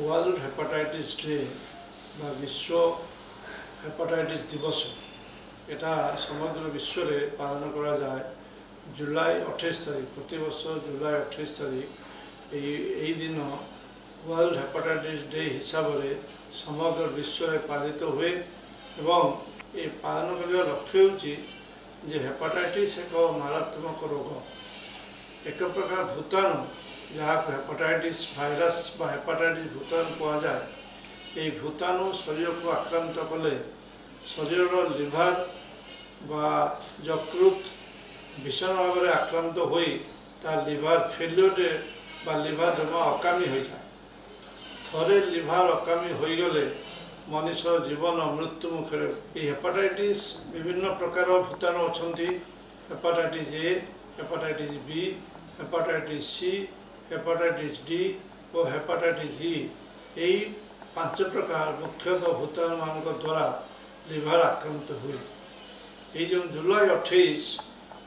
World hepatitis day बा विश्व hepatitis दिवस एटा समग्र विश्व रे पालन करा जाए जुलाई 28 तारीख प्रति वर्ष जुलाई 28 तारीख यही दिन वर्ल्ड हेपाटाइटिस डे हिसाब से समग्र विश्व रे पालित हुए एवं ये पालन करने लक्ष्य होची हेपाटाइटिस एक मारात्मक रोग एक प्रकार भूताणु जहाँ हेपाटाइटिस भाइरस बा हेपाटाइटिस भूताणु कह जाए ये भूताणु शरीर को आक्रांत कले शरीर लिभार बा यकृत भीषण भाव में आक्रांत होई तार लिभार फेल्योर बा लिभार जमा अकामी हो जाए थरे लिभार अकामी हो गले मनुष्य जीवन मृत्यु मुखे हेपाटाइटिस विभिन्न प्रकार भूताणु अच्छा hepatitis A hepatitis B hepatitis C hepatitis D और हेपाटाइटिस ई यही 5 प्रकार मुख्यतः भूताणु मान द्वारा लिभार आक्रांत हुए ये जो जुलाई 28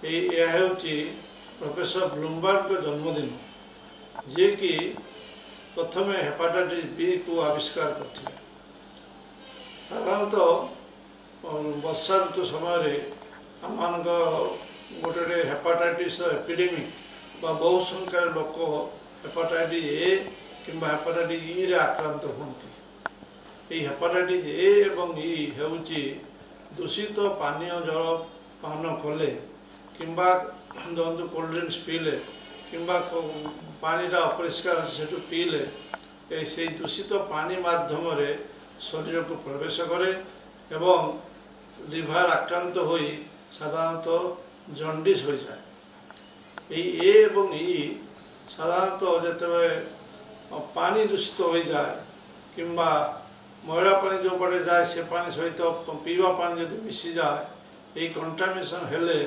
यह प्रोफेसर ब्लूमबर्ग जन्मदिन जे कि प्रथम हेपाटाइटिस बी को आविष्कार करते साधारणतः वर्षा ऋतु समय आम गोटे हेपाटाइटिस एपिडेमिक बहु संख्यार लोक हेपाटाइटिस ए कि हेपाटाइटिस ई रे आक्रांत होती हेपाटाइटिस ए एवं ई होउची दूषित पानीय जल पान कले कि कोल्ड ड्रिंक्स पीले कि पानीटा अपरिष्कार से पीले से दूषित पानी माध्यम शरीर को प्रवेश करे एवं लिभार आक्रांत होई साधारणतः जॉन्डिस हो जाए ए एवं ई साधारणतः जिते पानी दूषित हो जाए कि मैला पानी जो पटे जाए से पानी सहित पीवा पानी जब मिसी जाए ये कंटामिनेशन हेले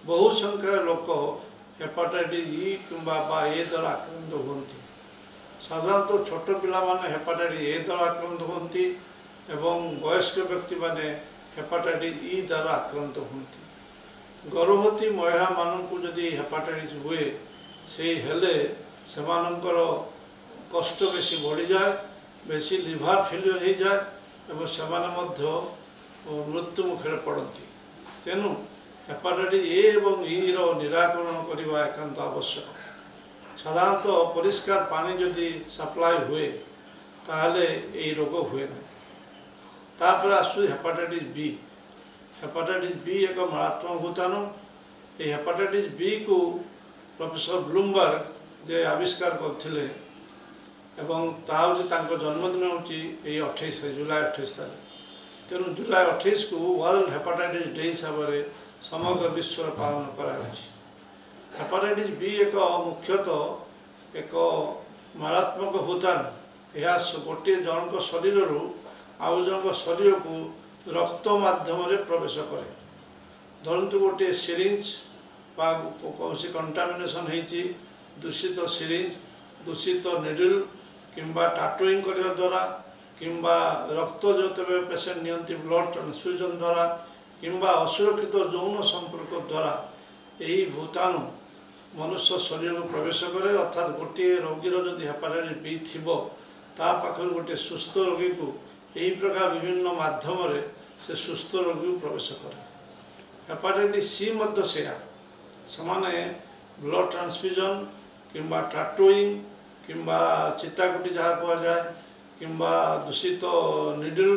बहु संख्यार लोक हेपाटाइटिस ई कि ए द्वारा आक्रांत होती साधारणतः छोट पिला माने हेपाटाइटिस ए द्वारा आक्रांत होती एवं वयस्क व्यक्ति माने हेपाटाइटिस ई द्वारा आक्रांत होती गर्भवती महिला मानू जदि हेपाटाइटिस हुए से हेले से कष्ट बेसी बढ़ी जाए बेसी लिभार फेल्योर हो जाए और से मृत्यु मुखे पड़ती तेणु हेपाटाइटिस ए एवं ई रो निराकरण करने एकांत आवश्यक साधारणतः परिष्कार पानी जदि सप्लाई हुए ताहले ये रोग हुए ना तापर आसु हेपाटाइटिस बी हेपाटाइटिस बी एक मारात्मक भूताणु ये हेपाटाइटिस बी को प्रोफेसर ब्लूमबर्ग जे आविष्कार करथिले एवं जन्मदिन हूँ 28 जुलाई 28 तारीख तेणु जुलाई 28 को वर्ल्ड हेपाटाइटिस डे हिसाब से समग्र विश्व पालन करा हेपाटाइटिस बी एक मुख्यतः एक मारात्मक भूताणु यह गोटे जनक शरीर आउ जन शरीर को रक्त माध्यम प्रवेश करे धरतु गोटे सिरिंज कौन कंटामिनेशन होती दूषित सिरिंज दूषित निडल किंबा टाटुइंग करने द्वारा किंबा रक्त जो तब पेसेंट नियंती ब्लड ट्रांसफ्यूजन द्वारा किंबा असुरक्षित यौन संपर्क द्वारा यही भूताणु मनुष्य शरीर को प्रवेश करे अर्थात गोटे रोगीर जदि हेपाटाइटिस बी थी पाखर गोटे सुस्थ रोगी को यही प्रकार विभिन्न माध्यम से सुस्थ रोगी प्रवेश करे हेपाटाइटिस सी मध्य से ब्लड ट्रांसफ्यूजन किंबा टाटुइंग किंबा चिताकुटी जहाँ कह जाए किंबा दूषित निडल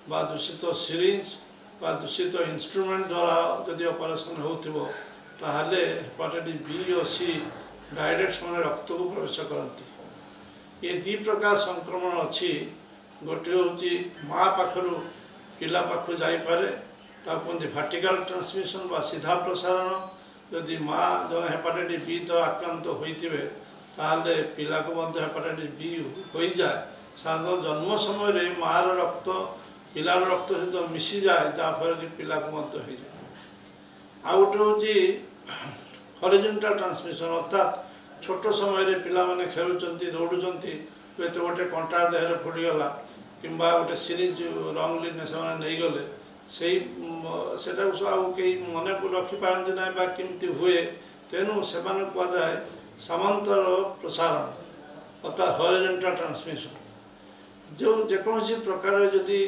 बा दूषित सिरिंज बा दूषित इंस्ट्रूमेंट द्वारा जदि ऑपरेशन हो हेपाटाइटिस बी और सी डायरेक्ट से रक्त को प्रवेश करती ये 2 प्रकार संक्रमण अच्छी गोटे हूँ माँ पाखर पिला पाख जापे कहते वर्टिकल ट्रांसमिशन बा सीधा प्रसारण जदि माँ जो हेपाटाइटिस बी तो आक्रांत होते ताहले पिला को हेपाटाइटिस बी हो जाए साधारण जन्म समय मार रक्त पिलार रक्त सहित मिसी जाए जहाँफल कि पिला को हो जाए आ गोटे हूँ हॉरिजॉन्टल ट्रांसमिशन अर्थात छोट समय पिला माने खेलुंट दौड़ुंट तो गोटे कंटा देहरे फुटीगला कि गोटे सिरिंज रंगली नहीं गले से कई मन को रखिपारती ना कमी हुए तेणु से कहुए समांतर प्रसारण अर्थात हॉरिजॉन्टल ट्रांसमिशन जो जेकोसी प्रकार जदि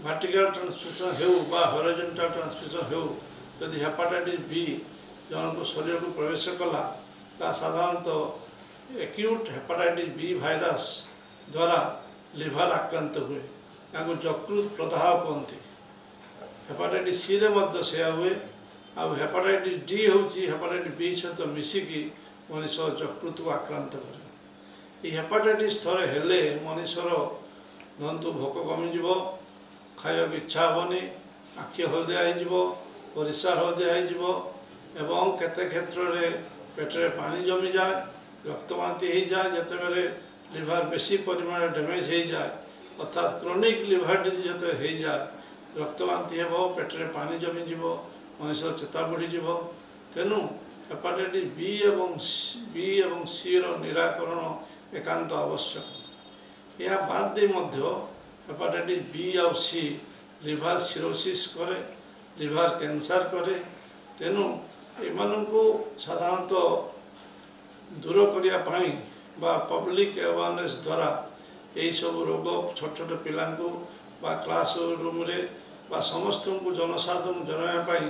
वर्टिकल ट्रांसमिशन हो बा हॉरिजॉन्टल ट्रांसमिशन हो जदि हेपाटाइटिस बी जन को शरीर को प्रवेश कला ता साधारणतः एक्यूट हेपाटाइटिस बी भाइरस द्वारा लिवर आक्रांत हुए या यकृत प्रदाह कहते हेपाटाइटिस सी रे मध्य से हुए आ हेपाटाइटिस डी हूँ हेपाटाइटिस बी सहित मिसिकी मनीष यकृत को आक्रांत करे। ये हेपाटाइटिस थरे हेले मनीषर धरतु भोक कमिज खाया इच्छा हेनी आखि हलदिया हो परिस्रा हलदिया हो केते क्षेत्र में पेटरे पानी जमी जाए रक्तवांति हो जाए जिते बेले लिवर बेसी परिमाण डैमेज हो जाए अर्थात क्रोनिक लिवर डिजीज जो हो जाए रक्तवांति हो पेटरे पानी जमीज मनीष चेता बढ़ीज तेणु हेपाटाइटिस बी एवं सी रो निराकरण एकांत आवश्यक। यह बाद दे मध्य हेपाटाइटिस बी आ सी लिवर सिरोसिस करे लिवर कैंसर करे तेणु एमानंकु साधारणतः दूर करने बा पब्लिक अवेयरनेस द्वारा यही सब रोग छोट छोट पिलांकु बा क्लास रूम रे बा समस्त को जनसाधारण जनवाई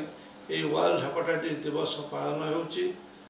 यही वर्ल्ड हेपाटाइटिस दिवस पालन होउची।